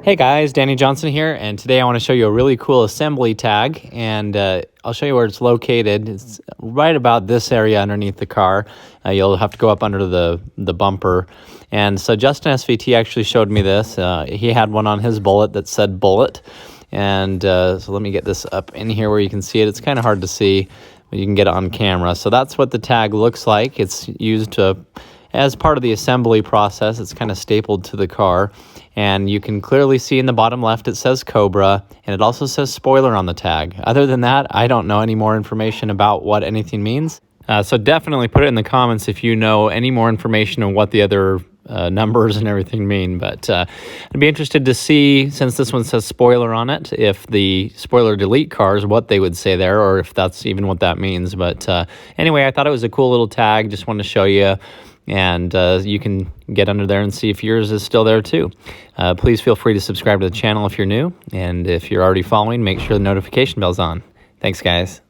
Hey guys, Danny Johnson here, and today I want to show you a really cool assembly tag, and I'll show you where it's located. It's right about this area underneath the car. You'll have to go up under the bumper. And so Justin SVT actually showed me this. He had one on his Bullet that said Bullet. And so let me get this up in here where you can see it. It's kind of hard to see, but you can get it on camera. So that's what the tag looks like. It's used as part of the assembly process. It's kind of stapled to the car. And you can clearly see in the bottom left it says Cobra, and it also says spoiler on the tag. Other than that, I don't know any more information about what anything means. So definitely put it in the comments if you know any more information on what the other numbers and everything mean. But I'd be interested to see, since this one says spoiler on it, if the spoiler delete cars, what they would say there, or if that's even what that means. But anyway, I thought it was a cool little tag. Just wanted to show you. And you can get under there and see if yours is still there too. Please feel free to subscribe to the channel if you're new, and if you're already following, make sure the notification bell's on. Thanks, guys.